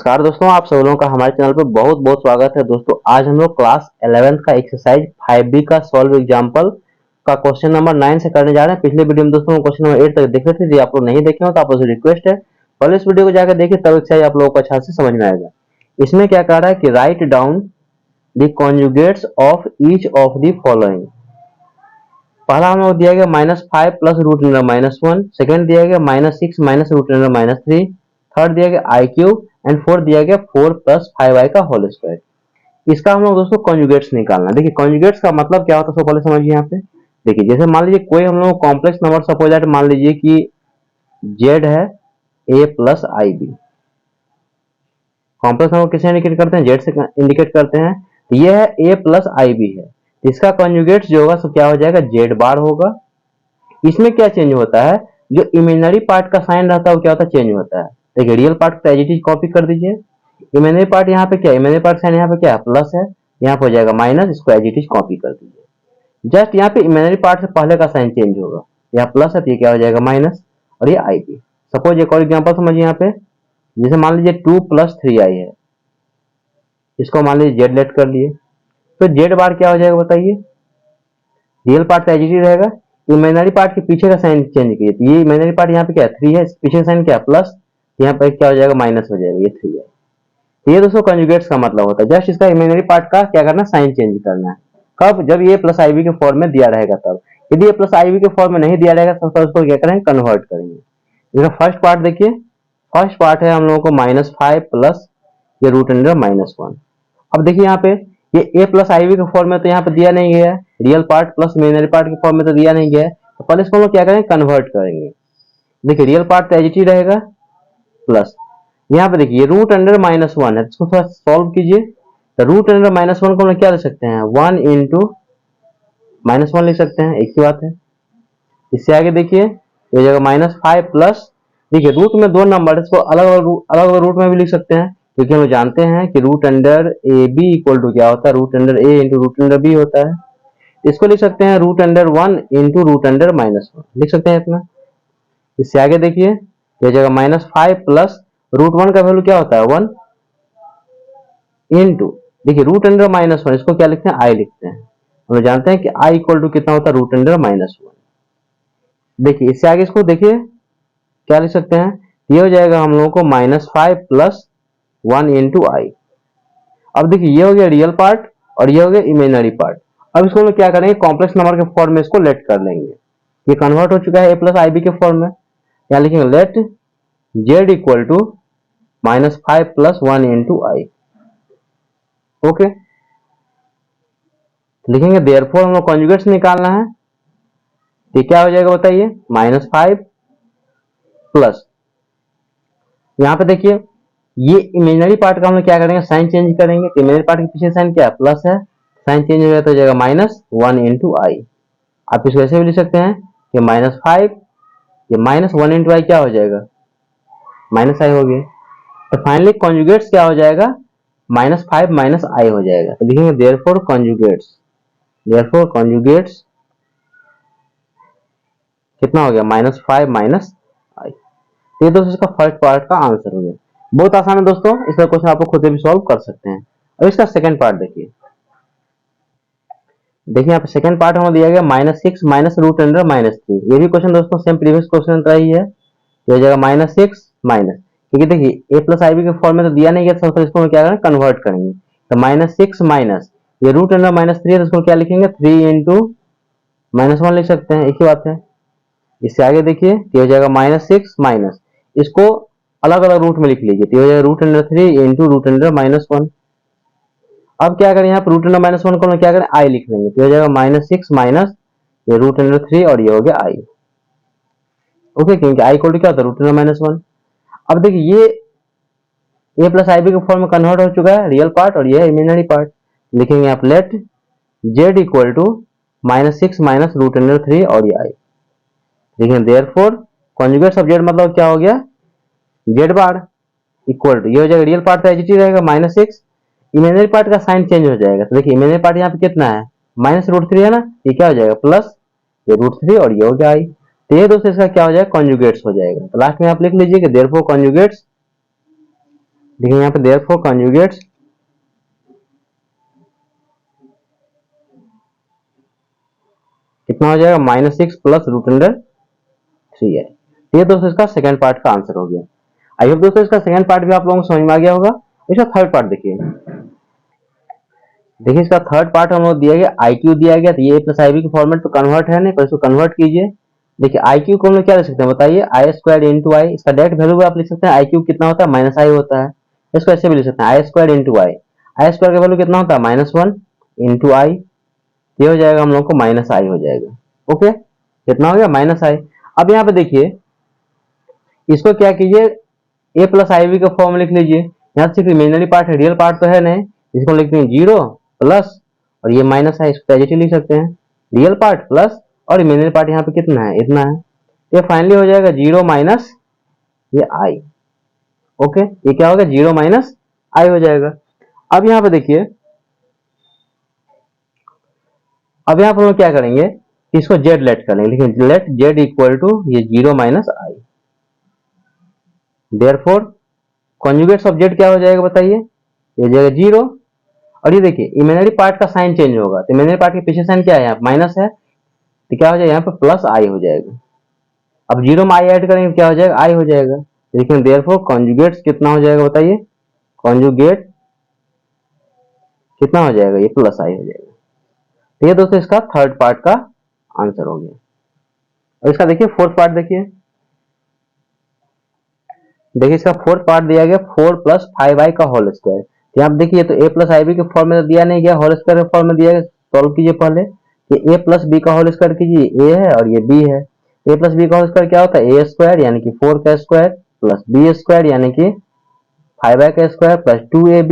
नमस्कार दोस्तों, आप सब लोगों का हमारे चैनल पर बहुत बहुत स्वागत है। दोस्तों आज हम लोग क्लास 11th का एक्सरसाइज 5B का सॉल्व एग्जांपल का क्वेश्चन नंबर 9 से करने जा रहे हैं। पिछले वीडियो में दोस्तों क्वेश्चन नंबर 8 तक देख रहे थे। यदि आप लोग नहीं देखे हो तो आप लोगों से रिक्वेस्ट है पहले इस वीडियो को जाकर देखिए, तब एक्सरसाइज आप लोगों को अच्छा से समझ में आएगा। इसमें क्या कह रहा है कि write down the conjugates of each of the following. पहला हम लोग दिया गया -5 प्लस रूट अंडर -1, सेकंड दिया गया -6 माइनस रूट अंडर -3, थर्ड दिया गया आई क्यूब एंड फोर्थ दिया गया 4 प्लस 5i का होल स्क्वायर। इसका हम लोग दोस्तों कॉन्जुगेट्स निकालना। देखिए कॉन्जुगेट्स का मतलब क्या होता है, सबसे पहले समझिए। यहाँ पे देखिए, जैसे मान लीजिए कोई हम लोग कॉम्प्लेक्स नंबर सपोज दैट मान लीजिए कि z है a plus i b. Complex number किसे इंडिकेट करते हैं? z से इंडिकेट करते हैं। तो ये है a प्लस आई बी है, इसका कॉन्जुगेट्स जो होगा सो क्या हो जाएगा? z बार होगा। इसमें क्या चेंज होता है? जो इमेजिनरी पार्ट का साइन रहता है वो क्या होता है? चेंज होता है। देखिए रियल पार्ट को एज इट इज कॉपी कर दीजिए। इमेजिनरी पार्ट यहाँ पे क्या है? इमेजिनरी पार्ट साइन यहाँ पे क्या है? प्लस है, यहाँ पे हो जाएगा माइनस। इसको एज इट इज कॉपी कर दीजिए। जस्ट यहाँ पे इमेजिनरी पार्ट से पहले का साइन चेंज होगा। यहाँ प्लस है तो ये क्या हो जाएगा? माइनस। और ये आई बी। सपोज एक और एग्जाम्पल समझिए। यहाँ पे जैसे मान लीजिए 2 प्लस 3i है, इसको मान लीजिए जेड लेट कर लिए, तो जेड बार क्या हो जाएगा बताइए? Real part as it is रहेगा, इमेजिनरी पार्ट के पीछे का साइन चेंज कीजिए। तो ये इमेजिनरी पार्ट यहाँ पे क्या है? 3 है, पीछे का साइन क्या है? प्लस। यहाँ पे क्या हो जाएगा? माइनस हो जाएगा। ये 3 है। तो ये दोस्तों कॉन्जुगेट्स का मतलब होता है। जस्ट इसका इमेजिनरी पार्ट का क्या करना? साइन चेंज करना है। कब? जब ये प्लस आई बी के फॉर्म में दिया रहेगा तब। यदि ये प्लस आई बी के फॉर्म में नहीं दिया रहेगा तो उसको क्या करेंगे? कन्वर्ट करेंगे। जैसे फर्स्ट पार्ट देखिए, फर्स्ट पार्ट है हम लोगों को -5 प्लस ये रूट अंडर -1। अब देखिए यहाँ पे ये a प्लस आई बी के फॉर्म में तो यहाँ पे दिया नहीं गया है। Real part plus imaginary part के फॉर्म में तो दिया नहीं गया है। तो पहले इसको हम लोग क्या करेंगे? कन्वर्ट करेंगे। देखिए रियल पार्ट तो एज इट इज रहेगा, प्लस यहाँ पे देखिए रूट अंडर -1 है, इसको थोड़ा सॉल्व कीजिए। तो रूट अंडर -1 को हम लोग क्या लिख सकते हैं? 1 इंटू -1 लिख सकते हैं, एक ही बात है। इससे आगे देखिए हो जाएगा -5 प्लस, देखिए रूट में 2 नंबर है, इसको अलग अलग रूट में भी लिख सकते हैं, क्योंकि हम जानते हैं कि root under a b equal to क्या होता है? Root under a into root under b होता है। इसको लिख सकते हैं root under 1 into root under -1 लिख सकते हैं इतना। इससे आगे देखिए हो जाएगा -5 प्लस रूट 1 का वैल्यू क्या होता है? 1 इंटू, देखिए रूट अंडर -1, इसको क्या लिखते हैं? आई लिखते हैं। हम जानते हैं कि आई इक्वल टू कितना होता है? Root under -1। देखिए इससे आगे इसको देखिए क्या लिख सकते हैं? ये हो जाएगा हम लोगों को -5 प्लस 1 इंटू आई। अब देखिए ये हो गया रियल पार्ट और ये हो गया इमेजिनरी पार्ट। अब इसको हम लोग क्या करेंगे? कॉम्प्लेक्स नंबर के फॉर्म में इसको लेट कर लेंगे। ये कन्वर्ट हो चुका है a प्लस आई बी के फॉर्म में। यहाँ लिखेंगे let z equal to -5 plus 1 into i. Okay, लिखेंगे देयरफॉर हम लोग कॉन्जुगेट्स निकालना है। ये क्या हो जाएगा बताइए? -5 प्लस, यहाँ पे देखिए ये इमेजिनरी पार्ट का हम लोग क्या करेंगे? साइन चेंज करेंगे। तो इमेजिनरी पार्ट के पीछे साइन क्या है? प्लस है, साइन चेंज हो जाता है, हो जाएगा -1 इंटू आई। आप इसको ऐसे भी लिख सकते हैं कि -5, ये -1 इंटू आई क्या हो जाएगा? -i हो गया। तो फाइनली कॉन्जुगेट्स क्या हो जाएगा? -5 माइनस आई हो जाएगा। तो लिखेंगे देयरफॉर कॉन्जुगेट्स कितना हो गया? -5 माइनस आई। तो ये दोस्तों इसका फर्स्ट पार्ट का आंसर हो गया। बहुत आसान है दोस्तों, इसका क्वेश्चन आप खुद से भी सॉल्व कर सकते हैं। अब इसका सेकंड पार्ट देखिए। देखिए यहाँ पे सेकंड पार्ट हमें दिया गया -6 माइनस रूट अंडर -3। ये भी क्वेश्चन दोस्तों सेम प्रीवियस क्वेश्चन का ही है। ये हो जाएगा -6 माइनस, क्योंकि देखिए a प्लस आई बी के फॉर्म में तो दिया नहीं गया, तो इसको हम क्या करेंगे? कन्वर्ट करेंगे। तो -6 माइनस ये रूट अंडर -3 है, तो इसको क्या लिखेंगे? 3 इंटू -1 लिख सकते हैं, एक ही बात है। इससे आगे देखिए ये हो जाएगा -6 माइनस, इसको अलग अलग रूट में लिख लीजिए। तो हो जाएगा root under 3 into root under -1। अब क्या करें? यहाँ पर रूट अंडर -1 को क्या करें? आई लिख लेंगे। तो हो जाएगा -6 माइनस ये रूट अंडर 3 और ये हो गया आई। ओके, क्योंकि आई इक्वल टू क्या होता है? Root under -1। अब देखिए ये a प्लस आई बी के फॉर्म में कन्वर्ट हो चुका है, रियल पार्ट, और ये है इमेजिनरी पार्ट। लिखेंगे आप let z equal to -6 minus root under 3 और ये आई। देखेंगे देयरफॉर कॉन्जुगेट्स ऑफ z मतलब क्या हो गया? z बार इक्वल टू, ये हो जाएगा रियल पार्ट का एज इट इज रहेगा -6, इमेजिनरी पार्ट का साइन चेंज हो जाएगा। तो देखिए इमेजिनरी पार्ट यहाँ पे कितना है? -√3 है ना, ये क्या हो जाएगा? प्लस ये √3 और ये हो गया आई। तो ये दोस्तों इसका क्या हो जाएगा? कॉन्जुगेट्स हो जाएगा। तो लास्ट में आप लिख लीजिए कि देयरफॉर कॉन्जुगेट्स देखिए यहाँ पे देयरफॉर कॉन्जुगेट्स कितना हो जाएगा -6 प्लस √3i। ये दोस्तों इसका सेकंड पार्ट का आंसर हो गया। आई होप दोस्तों इसका सेकंड पार्ट भी आप लोगों को समझ में आ गया होगा। इसका थर्ड पार्ट देखिए, इसका थर्ड पार्ट हम लोग दिया गया आई क्यू दिया गया, तो ये प्लस आई बी के फॉर्मेट तो कन्वर्ट है नहीं, पर इसको कन्वर्ट कीजिए। देखिए आई क्यू को हम लोग क्या लिख सकते हैं बताइए, आई स्क्वायर इंटू आई। इसका डायरेक्ट वैल्यू आप लिख सकते हैं, आई क्यू कितना होता है -i होता है। इसको ऐसे भी लिख सकते हैं, आई स्क्वायर इंटू आई। आई स्क्वायर का वैल्यू कितना होता है -1 इंटू आई, ये हो जाएगा हम लोग को -i हो जाएगा। ओके, कितना हो गया -i। अब यहाँ पे देखिए इसको क्या कीजिए, a प्लस आई बी का फॉर्म लिख लीजिए। यहाँ सिर्फ इमेजिनरी पार्ट है, रियल पार्ट तो है नहीं। इसको लिखते हैं 0 प्लस और ये -i, इसको पॉजिटिव लिख सकते हैं। रियल पार्ट प्लस और इमेजिनरी पार्ट यहाँ पे कितना है, इतना है। ये फाइनली हो जाएगा 0 माइनस ये i। ओके, ये क्या होगा 0 माइनस i हो जाएगा। अब यहाँ पे देखिए, अब यहाँ पर हम लोग क्या करेंगे, इसको z लेट करेंगे। लेकिन लेट z इक्वल टू ये 0 minus i। Therefore conjugates of z क्या हो जाएगा बताइए, ये हो जाएगा 0। और ये देखिए इमेजिनरी पार्ट का साइन चेंज होगा, तो इमेजिनरी पार्ट के पीछे साइन क्या है, यहाँ माइनस है, तो क्या हो जाएगा यहाँ पे प्लस i हो जाएगा। अब 0 में i ऐड करेंगे क्या हो जाएगा, i हो जाएगा। लेकिन देयरफॉर कॉन्जुगेट्स कितना हो जाएगा बताइए, कॉन्जुगेट कितना हो जाएगा, ये प्लस i हो जाएगा। तो ये दोस्तों इसका थर्ड पार्ट का आंसर हो गया। और इसका देखिए फोर्थ पार्ट देखिए, इसका फोर्थ पार्ट दिया गया 4 प्लस 5i का होल स्क्वायर। यहाँ पे देखिए, तो a प्लस आई बी के फॉर्म में तो दिया नहीं गया, होल स्क्वायर के फॉर्म में दिया गया। सॉल्व कीजिए पहले, ये a प्लस बी का होल स्क्वायर कीजिए, a है और ये b है। a प्लस बी का होल स्क्वायर क्या होता है, a स्क्वायर यानी कि 4 का स्क्वायर प्लस b स्क्वायर यानी कि 5i का square plus 2ab,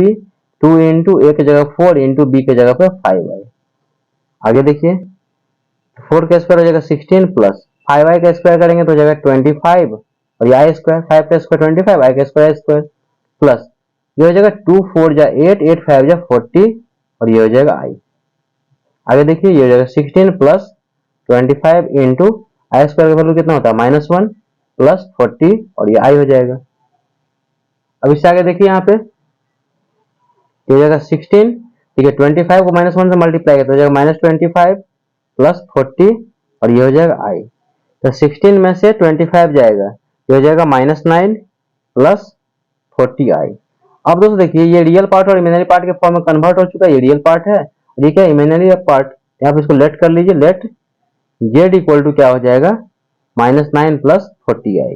2 into a की जगह 4 इंटू b की जगह पे 5i। आगे देखिए 4 का स्क्वायर हो जाएगा 16 प्लस 5i का स्क्वायर करेंगे तो हो जाएगा 25 और ये आई स्क्वायर, 5 का स्क्वायर 25, आई का स्क्वायर प्लस ये हो जाएगा 2 4 जा 8, 8 5 जा 40 और ये हो जाएगा आई। आगे देखिए ये हो जाएगा 16 प्लस 25 इंटू आई स्क्वायर का वैल्यू कितना होता है -1 प्लस 40 और ये आई हो जाएगा। अब इससे आगे देखिए यहाँ पे ये हो जाएगा 16, ठीक है 25 को -1 से मल्टीप्लाई किया तो हो जाएगा -25 प्लस 40 और ये हो जाएगा आई। तो 16 में से 25 जाएगा, ये हो जाएगा -9 प्लस 40i। अब दोस्तों देखिए ये रियल पार्ट और इमेजिनरी पार्ट के फॉर्म में कन्वर्ट हो चुका है। ये रियल पार्ट है और ये क्या इमेजिनरी पार्ट, यहाँ पे इसको लेट कर लीजिए। लेट z इक्वल टू क्या हो जाएगा -9 प्लस 40i।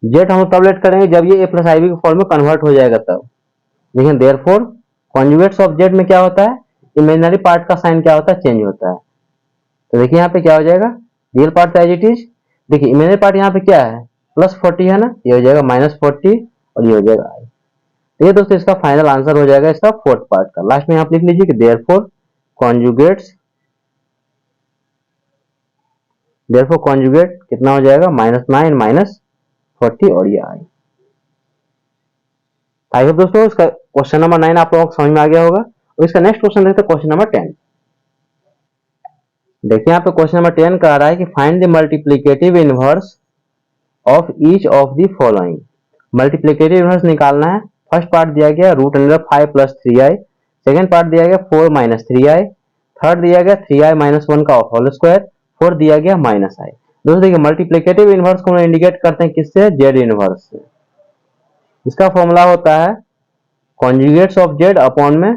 z हम तब लेट करेंगे जब ये a प्लस आई बी के फॉर्म में कन्वर्ट हो जाएगा तब। लेकिन देयरफॉर कॉन्जुगेट्स ऑफ z में क्या होता है, इमेजिनरी पार्ट का साइन क्या होता है, चेंज होता है। तो देखिए यहाँ पे क्या हो जाएगा, real part as it is. देखिए इमेजिनरी पार्ट यहाँ पे क्या है +40 है ना, ये हो जाएगा -40 और ये हो जाएगा i। तो ये दोस्तों इसका फाइनल आंसर हो जाएगा इसका फोर्थ पार्ट का। लास्ट में आप लिख लीजिए कि देयरफॉर कॉन्जुगेट कितना हो जाएगा -9 -40 और ये i। आई होप दोस्तों इसका क्वेश्चन नंबर 9 आप लोगों को समझ में आ गया होगा। और इसका नेक्स्ट क्वेश्चन देखते हैं, क्वेश्चन नंबर 10। देखिए यहाँ पे क्वेश्चन नंबर 10 कह रहा है कि find the multiplicative inverse of each of the following. Multiplicative inverse निकालना है। फर्स्ट पार्ट दिया गया √5 प्लस 3i, सेकेंड पार्ट दिया गया 4 माइनस 3i, थर्ड दिया गया 3i माइनस 1 का होल स्क्वायर, फोर्थ दिया गया -i। दोस्तों देखिए मल्टीप्लिकेटिव इनवर्स को हम इंडिकेट करते हैं किससे, जेड इनवर्स से। इसका फॉर्मूला होता है कॉन्जुगेट्स ऑफ जेड अपॉन में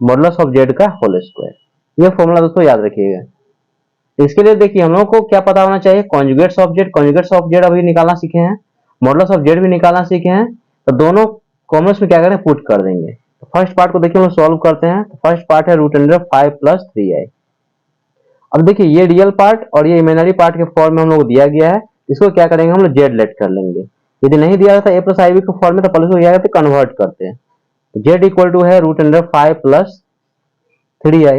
मॉडुलस ऑफ जेड का होल स्क्वायर। ये फॉर्मूला दोस्तों याद रखिएगा। इसके लिए देखिए हम लोग को क्या पता होना चाहिए, कॉन्जुगेट्स ऑफ जेड अभी निकालना सीखे हैं, मॉडुलस ऑफ जेड भी निकालना सीखे हैं। तो दोनों कॉमर्स में क्या करें, पुट कर देंगे। तो फर्स्ट पार्ट को देखिए हम लोग सॉल्व करते हैं। तो फर्स्ट पार्ट है √5 प्लस 3i। अब देखिए ये रियल पार्ट और ये इमेजिनरी पार्ट के फॉर्म में हम लोग दिया गया है। इसको क्या करेंगे हम लोग जेड लेट कर लेंगे। यदि नहीं दिया था a प्लस आई बी के फॉर्म में तो पहले इसको क्या करते कन्वर्ट करते हैं। तो जेड इक्वल टू है √5 प्लस 3i।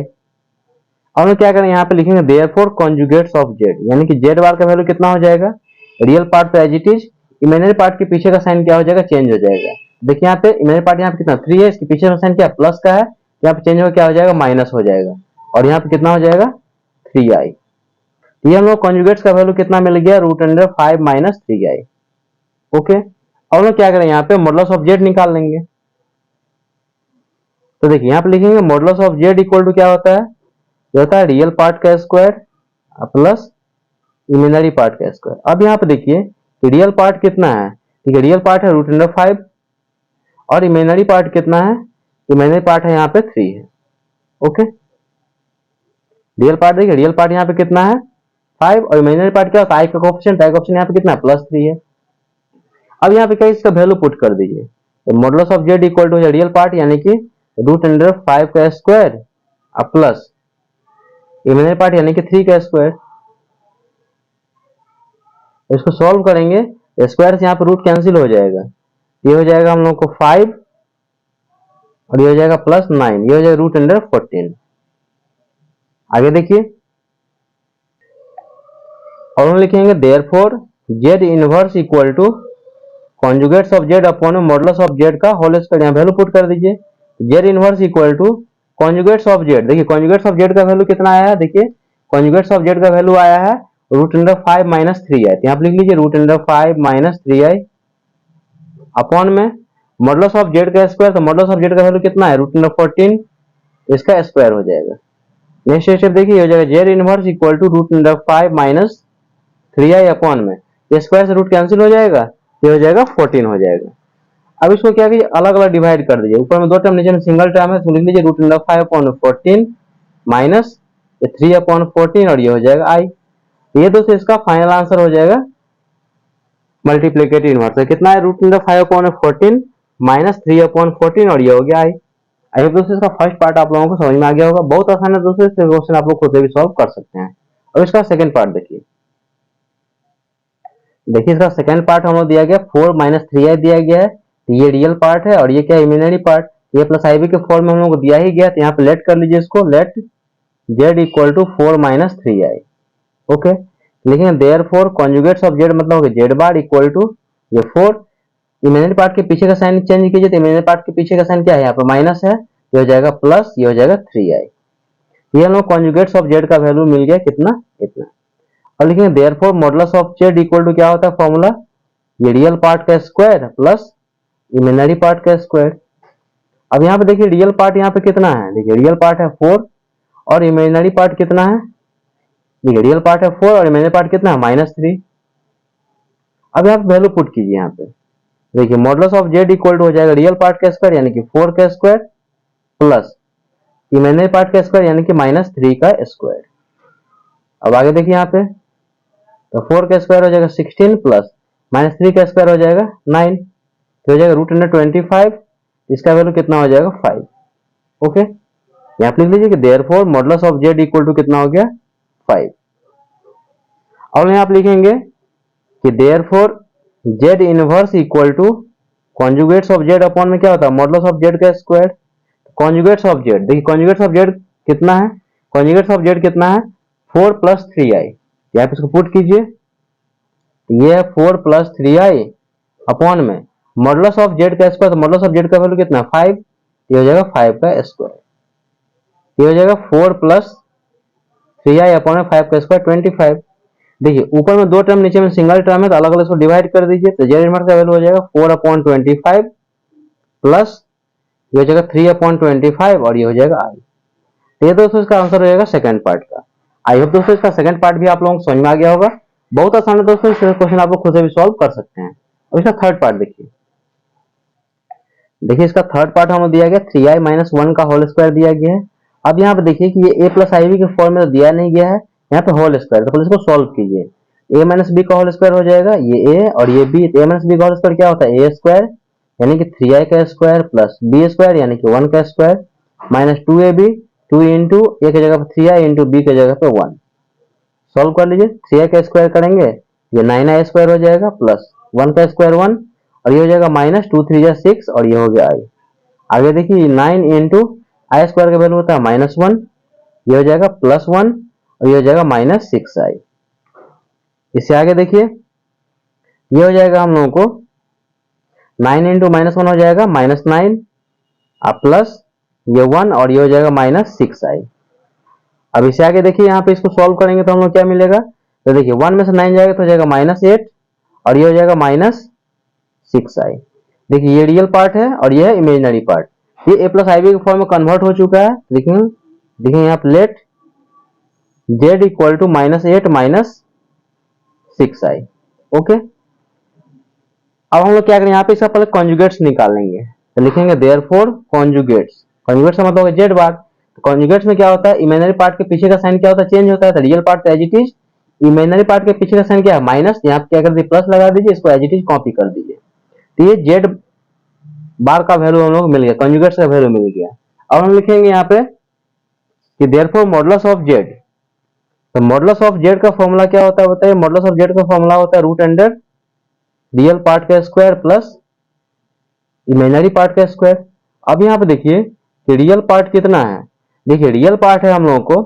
अब हम क्या करें यहाँ पे लिखेंगे देयरफॉर कॉन्जुगेट्स ऑफ जेड, यानी कि जेड बार का वैल्यू कितना हो जाएगा, रियल पार्ट तो as it is, imaginary part के पीछे का साइन क्या हो जाएगा, चेंज हो जाएगा। देखिए यहाँ पे इमेजिनरी पार्ट यहाँ पे कितना 3 है, इसके पीछे का साइन क्या प्लस का है, यहाँ पे चेंज हो क्या हो जाएगा माइनस हो जाएगा और यहाँ पे कितना हो जाएगा 3i। ये हम लोग कॉन्जुगेट्स का वैल्यू कितना मिल गया √5 माइनस 3i। ओके, अब लोग क्या करें, यहाँ पे मॉडुलस ऑफ जेड निकाल लेंगे। तो देखिए यहाँ पे लिखेंगे modulus of z equal to क्या होता है, ये होता है रियल पार्ट का स्क्वायर प्लस इमेजिनरी पार्ट का स्क्वायर। अब यहाँ पे देखिए रियल पार्ट कितना है, ठीक है, रियल पार्ट है √5 और इमेजिनरी पार्ट कितना है, इमेजिनरी पार्ट है यहाँ पे 3 है। ओके, रियल पार्ट देखिए, रियल पार्ट यहाँ पे कितना है 5 और इमेजिनरी पार्ट क्या होता है, आई का कोएफिशिएंट, आई कोएफिशिएंट यहाँ पे कितना है +3 है। अब यहाँ पे क्या इसका वैल्यू पुट कर दीजिए, तो modulus of z equal to real part यानी कि √5 का स्क्वायर प्लस इमेजिनरी पार्ट यानी कि 3 का स्क्वायर। इसको सॉल्व करेंगे, स्क्वायर से यहाँ पे रूट कैंसिल हो जाएगा, ये हो जाएगा हम लोग को 5 और ये हो जाएगा +9, ये हो जाएगा √14। आगे देखिए, और हम लिखेंगे therefore z inverse equal to conjugates of z upon modulus of z का होल स्क्वायर, यहाँ वैल्यू पुट कर दीजिए। Z inverse equal to conjugates of z, देखिए कॉन्जुगेट्स ऑफ जेड का वैल्यू कितना आया है, देखिए कॉन्जुगेट्स ऑफ जेड का वैल्यू आया है √5 - 3i, यहाँ पे लिख लीजिए √5 - 3i अपॉन में मॉडुलस ऑफ जेड का स्क्वायर, तो मॉडुलस ऑफ जेड का वैल्यू कितना है √14, इसका स्क्वायर हो जाएगा। नेक्स्ट स्टेप देखिए, हो जाएगा z inverse equal to √5 - 3i upon में, ये स्क्वायर से रूट कैंसिल हो जाएगा, ये हो जाएगा 14 हो जाएगा। अब इसको क्या कीजिए, अलग अलग डिवाइड कर दीजिए, ऊपर में 2 टर्म नीचे में सिंगल टर्म है, तो लिख लीजिए √5/14 माइनस 3/14 और ये हो जाएगा आई। ये दोस्तों इसका फाइनल आंसर हो जाएगा मल्टीप्लिकेटिव इनवर्स, कितना है √5/14 माइनस 3/14 और ये हो गया आई। आई होप दोस्तों इसका फर्स्ट पार्ट आप लोगों को समझ में आ गया होगा, बहुत आसान है दोस्तों, इससे क्वेश्चन आप लोग खुद से भी सॉल्व कर सकते हैं। अब इसका सेकंड पार्ट देखिए, इसका सेकंड पार्ट हम लोग दिया गया 4 - 3i दिया गया है, ये रियल पार्ट है और ये क्या इमेजिनरी पार्ट, ये प्लस आईबी के फॉर्म में हम लोग को दिया ही गया, तो यहाँ पे लेट कर लीजिए इसको, let z equal to 4 - 3i। Okay, लिखेंगे देयरफॉर कॉन्जुगेट्स ऑफ जेड मतलब जेड बार इक्वल टू ये 4, इमेजिनरी पार्ट के पीछे का साइन चेंज कीजिए, तो इमेजिनरी पार्ट के पीछे का साइन क्या है, यहाँ पे माइनस है, ये हो जाएगा प्लस, ये हो जाएगा 3i। ये हम लोग कॉन्जुगेट्स ऑफ जेड का वैल्यू मिल गया कितना, इतना। और लिखेंगे therefore modulus of z equal to क्या होता है फॉर्मूला, ये रियल पार्ट का स्क्वायर प्लस इमेजिनरी पार्ट का स्क्वायर। अब यहाँ पे देखिए रियल पार्ट यहाँ पे कितना है, देखिए रियल पार्ट है 4 और इमेजिनरी पार्ट कितना है, देखिए रियल पार्ट है 4 और इमेजिनरी पार्ट कितना है -3। अब यहाँ पे वैल्यू पुट कीजिए, यहाँ पे देखिए modulus of z equal to हो जाएगा रियल पार्ट का स्क्वायर यानी कि 4 का स्क्वायर प्लस इमेजिनरी पार्ट का स्क्वायर यानी कि -3 का स्क्वायर। अब आगे देखिए यहाँ पे, तो 4 का स्क्वायर हो जाएगा 16 प्लस -3 का स्क्वायर हो जाएगा 9, तो हो जाएगा √25, इसका वैल्यू कितना हो जाएगा 5। ओके, यहाँ पे लिख लीजिए कि therefore modulus of z equal to कितना हो गया 5। और यहाँ पे लिखेंगे कि therefore z inverse equal to conjugates of z upon में क्या होता है मॉडुलस ऑफ जेड का स्क्वायर, कॉन्जुगेट्स ऑफ जेड, देखिए कॉन्जुगेट्स ऑफ जेड कितना है, कॉन्जुगेट्स ऑफ जेड कितना है 4 + 3i, यहाँ पे इसको पुट कीजिए, ये है 4 + 3i अपॉन में मॉडुलस ऑफ जेड का स्क्वायर, तो मॉडुलस ऑफ जेड का वैल्यू कितना 5, ये हो जाएगा 5 का स्क्वायर, ये हो जाएगा 4 + 3i अपॉन में 5 का स्क्वायर 25। देखिए ऊपर में 2 टर्म नीचे में सिंगल टर्म है, तो अलग अलग इसको डिवाइड कर दीजिए, तो जेड इनवर्स का वैल्यू हो जाएगा 4/25 प्लस ये हो जाएगा 3/25 और ये हो जाएगा आई। तो ये दोस्तों इसका आंसर हो जाएगा सेकंड पार्ट का। आई होप दोस्तों इसका सेकंड पार्ट भी आप लोगों को समझ में आ गया होगा, बहुत आसान है दोस्तों, इस क्वेश्चन आप लोग खुद से भी सॉल्व कर सकते हैं। अब इसका थर्ड पार्ट देखिए, इसका थर्ड पार्ट हमें दिया गया 3i - 1 का होल स्क्वायर दिया गया है। अब यहाँ पे देखिए कि ये a + ib के फॉर्म में तो दिया नहीं गया है, यहाँ पे होल स्क्वायर, तो इसको सॉल्व कीजिए, a - b का होल स्क्वायर हो जाएगा, ये a और ये b, तो a - b का होल स्क्वायर क्या होता है a स्क्वायर यानी कि 3i का स्क्वायर प्लस b स्क्वायर यानी कि 1 का square minus 2ab, 2 into a की जगह पर 3i इंटू b की जगह पर 1। सॉल्व कर लीजिए, 3i का स्क्वायर करेंगे ये 9i स्क्वायर हो जाएगा प्लस 1 का स्क्वायर 1 और ये हो जाएगा -2 3 जा 6 और ये हो गया i। आगे देखिए 9 इंटू आई स्क्वायर का वैल्यू होता है -1, ये हो जाएगा +1 और ये हो जाएगा -6i। इससे आगे देखिए ये हो जाएगा हम लोगों को 9 इंटू -1 हो जाएगा -9 प्लस ये 1 और ये हो जाएगा -6i। अब इसे आगे देखिए यहाँ पे इसको सॉल्व करेंगे तो हम लोग क्या मिलेगा, तो देखिए 1 में से 9 जाएगा तो हो जाएगा -8 और ये हो जाएगा 6i। देखिए ये रियल पार्ट है और ये है इमेजिनरी पार्ट। ये a प्लस आई बी के फॉर्म में कन्वर्ट हो चुका है। देखिए यहाँ पे let z equal to -8 -6i। Okay, अब हम लोग क्या करें, यहाँ पे इसका पहले कॉन्जुगेट्स निकालेंगे। तो लिखेंगे देयरफॉर कॉन्जुगेट्स। कॉन्जुगेट्स का मतलब जेड बार। कॉन्जुगेट्स में क्या होता है, इमेजिनरी पार्ट के पीछे का साइन क्या होता है, चेंज होता है। तो real part as it is, imaginary part के पीछे का साइन क्या है, माइनस। यहाँ पे क्या कर दीजिए, प्लस लगा दीजिए, इसको एज इट इज कॉपी कर दीजिए। तो ये जेड बार का वैल्यू हम लोग मिल गया, कॉन्जुगेट्स का वैल्यू मिल गया। अब हम लिखेंगे यहाँ पे कि देयरफॉर मॉडुलस ऑफ जेड। तो मॉडुलस ऑफ जेड का फॉर्मूला क्या होता है बताइए। मॉडुलस ऑफ जेड का फॉर्मूला होता है रूट अंडर रियल पार्ट का स्क्वायर प्लस इमेजिनरी पार्ट का स्क्वायर। अब यहाँ पे देखिए कि रियल पार्ट कितना है। देखिए रियल पार्ट है हम लोगों को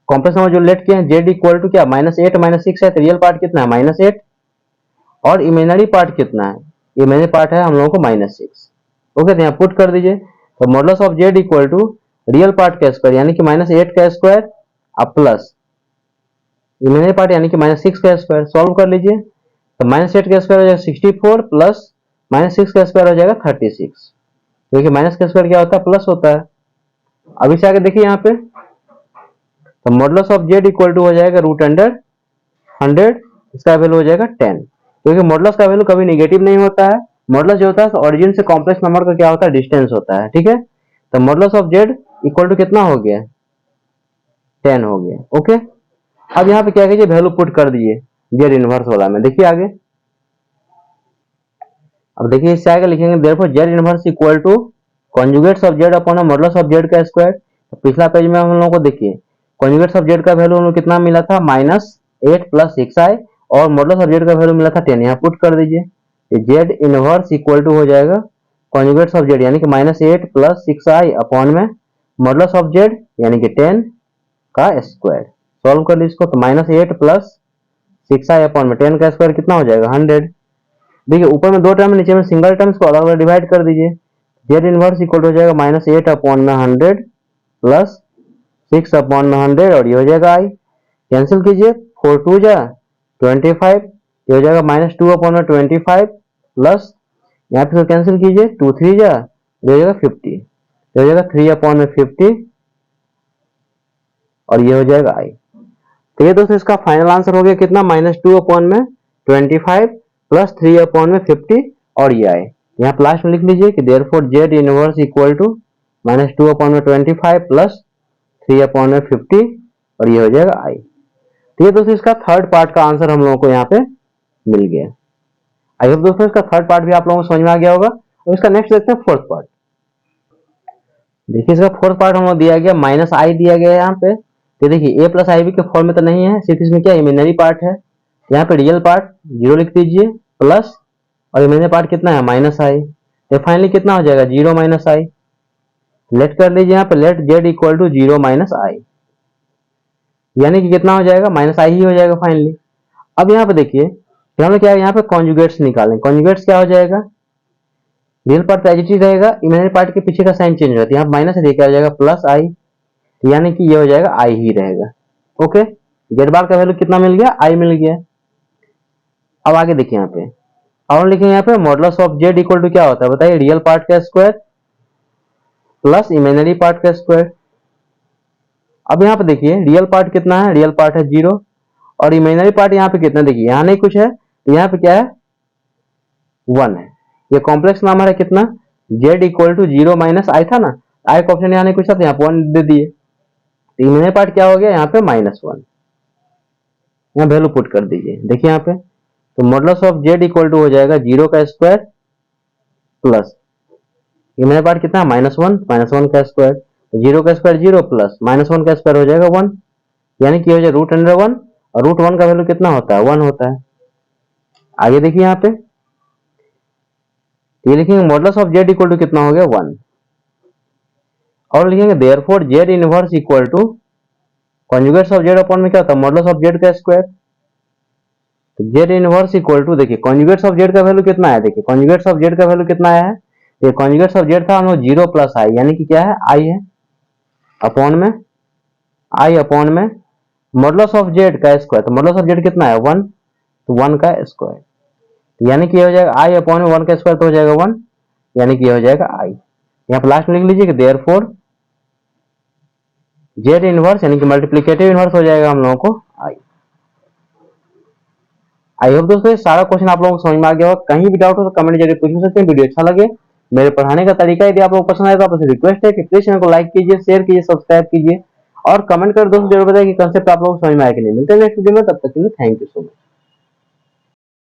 कॉम्प्लेक्स नंबर जो लेट किए हैं, जेड इक्वल टू क्या -8 -6 है। तो रियल पार्ट कितना है -8 और इमेजिनरी पार्ट कितना है, इमेजिनरी पार्ट है हम लोगों को -6। ओके, तो यहाँ पुट कर दीजिए। तो modulus of z equal to real part का स्क्वायर यानी कि -8 का स्क्वायर अब प्लस इमेजिनरी पार्ट यानी कि -6 का स्क्वायर। सॉल्व कर लीजिए। तो -8 का स्क्वायर हो जाएगा 64 प्लस -6 का स्क्वायर हो जाएगा 36। देखिए माइनस का स्क्वायर क्या होता है, प्लस होता है। अभी से आगे देखिए यहाँ पे, तो modulus of z equal to हो जाएगा रूट अंडर 100, इसका वैल्यू हो जाएगा 10। क्योंकि मॉडुलस का वैल्यू कभी नेगेटिव नहीं होता है। मॉडुलस जो होता है तो ओरिजिन से कॉम्प्लेक्स नंबर का क्या होता है, डिस्टेंस होता है। ठीक है, तो modulus of z equal to कितना हो गया, 10 हो गया। ओके, अब यहाँ पे क्या कीजिए, वैल्यू पुट कर दीजिए जेड इनवर्स वाला में। देखिए आगे, अब देखिए इससे आगे लिखेंगे therefore z inverse equal to conjugates of z upon modulus of z का स्क्वायर। तो पिछला पेज में हम लोगों को देखिए कॉन्जुगेट्स ऑफ जेड का वैल्यू हम लोग कितना मिला था, -8 + 6i और मॉडुलस ऑफ जेड का वैल्यू मिला था 10। यहाँ पुट कर दीजिए। जेड इनवर्स इक्वल टू हो जाएगा कॉन्जुगेट्स ऑफ जेड यानी कि -8 + 6i अपॉन में मॉडुलस ऑफ जेड यानी कि 10 का स्क्वायर। सॉल्व कर लीजिए इसको। तो -8 + 6i अपॉन में 10 का स्क्वायर कितना हो जाएगा, 100। देखिए ऊपर में दो टर्म, नीचे में सिंगल टर्म्स को अलग अलग डिवाइड कर दीजिए। जेड इनवर्स इक्वल हो जाएगा -8 अपॉन में 100 प्लस 6 अपॉन में 100 और ये हो जाएगा आई। कैंसिल कीजिए, 4 2 जा 25, ये हो जाएगा -2 अपॉन में 25 प्लस यहाँ पे कैंसिल कीजिए, 2 3 जा ये हो जाएगा 50, ये हो जाएगा 3 अपॉन में 50 और ये हो जाएगा आई। तो ये दोस्तों इसका फाइनल आंसर हो गया कितना, -2 अपॉन में 25 प्लस 3 अपॉन में 50 और ये आए। यहाँ लास्ट में लिख लीजिए कि therefore z inverse equal to -2 upon में 25 प्लस 3 अपॉन में 50 और ये हो जाएगा आई। तो ये दोस्तों इसका थर्ड पार्ट का आंसर हम लोगों को यहाँ पे मिल गया। आई होप दोस्तों इसका थर्ड पार्ट भी आप लोगों को समझ में आ गया होगा। और इसका नेक्स्ट देखते हैं फोर्थ पार्ट। देखिए इसका फोर्थ पार्ट हम लोग दिया गया -i दिया गया है यहाँ पे। तो देखिए a प्लस आई बी के फॉर्म में तो नहीं है, सिर्फ इसमें क्या इमेजिनरी पार्ट है। यहाँ पे रियल पार्ट 0 लिख दीजिए प्लस और इमेजिनरी पार्ट कितना है -i। तो फाइनली कितना हो जाएगा 0 - i। लेट कर लीजिए यहाँ पे let z equal to 0 - i यानी कि कितना हो जाएगा, -i ही हो जाएगा फाइनली। अब यहाँ पे देखिए कि हम लोग क्या है, यहाँ पे कॉन्जुगेट्स निकालें। कॉन्जुगेट्स क्या हो जाएगा, रियल पार्ट पॉजिटिव रहेगा, इमेजिनरी पार्ट के पीछे का साइन चेंज होता है। यहाँ माइनस है, क्या हो जाएगा +i यानी कि ये हो जाएगा i ही रहेगा। ओके, जेड बार का वैल्यू कितना मिल गया, i मिल गया। अब आगे देखिए यहाँ पे, अब हम लिखेंगे यहाँ पे modulus of z equal to क्या होता है बताइए, रियल पार्ट का स्क्वायर प्लस इमेजिनरी पार्ट का स्क्वायर। अब यहाँ पे देखिए रियल पार्ट कितना है, रियल पार्ट है 0 और इमेजिनरी पार्ट यहाँ पे कितना, देखिए यहाँ नहीं कुछ है तो यहाँ पे क्या है 1 है। ये कॉम्प्लेक्स नंबर है कितना, z इक्वल टू 0 - i था ना, i का ऑप्शन यहाँ नहीं कुछ था तो यहाँ पे 1 दे दिए। तो इमेजिनरी पार्ट क्या हो गया यहाँ पे -1, यहाँ वैल्यू पुट कर दीजिए। देखिए यहाँ पे तो modulus of z equal to हो जाएगा 0 का स्क्वायर प्लस इमेजिनरी पार्ट कितना -1 का स्क्वायर। 0 का स्क्वायर 0 प्लस -1 का स्क्वायर हो जाएगा 1 यानी कि हो जाएगा √1 और √1 का वैल्यू कितना होता है 1 होता है। आगे देखिए यहाँ पे ये लिखेंगे modulus of z equal to कितना हो गया 1 और लिखेंगे therefore z inverse equal to conjugates of z upon में क्या होता है मॉडुलस ऑफ जेड का स्क्वायर। तो जेड इनवर्स इक्वल टू देखिए कॉन्जुगेट्स ऑफ जेड का वैल्यू कितना है, देखिए कॉन्जुगेट्स ऑफ जेड का वैल्यू कितना आया है, ये कॉन्जुगेट्स ऑफ जेड था हम लोग 0 + i यानी कि क्या है i है अपॉन में i अपॉन में मॉडुलस ऑफ जेड का स्क्वायर। तो मॉडुलस ऑफ जेड कितना है 1, तो 1 का स्क्वायर। यानी कि ये हो जाएगा आई अपॉन 1 का स्क्वायर तो हो जाएगा 1, यानी कि ये हो जाएगा आई। यहाँ पर लास्ट में लिख लीजिए कि देयरफॉर जेड इनवर्स यानी कि मल्टीप्लिकेटिव इनवर्स हो जाएगा हम लोगों को आई। आई होप दोस्तों ये सारा क्वेश्चन आप लोगों को समझ में आ गया होगा। कहीं भी डाउट हो तो कमेंट जरिए पूछ सकते हैं। वीडियो अच्छा लगे, मेरे पढ़ाने का तरीका यदि आप लोगों को पसंद आए तो आपसे रिक्वेस्ट है कि प्लीज चैनल को लाइक कीजिए, शेयर कीजिए, सब्सक्राइब कीजिए और कमेंट कर दोस्तों जरूर बताइए कि कंसेप्ट आप लोगों को समझ में आया कि नहीं। मिलते हैं नेक्स्ट वीडियो में, तब तक के लिए थैंक यू सो मच।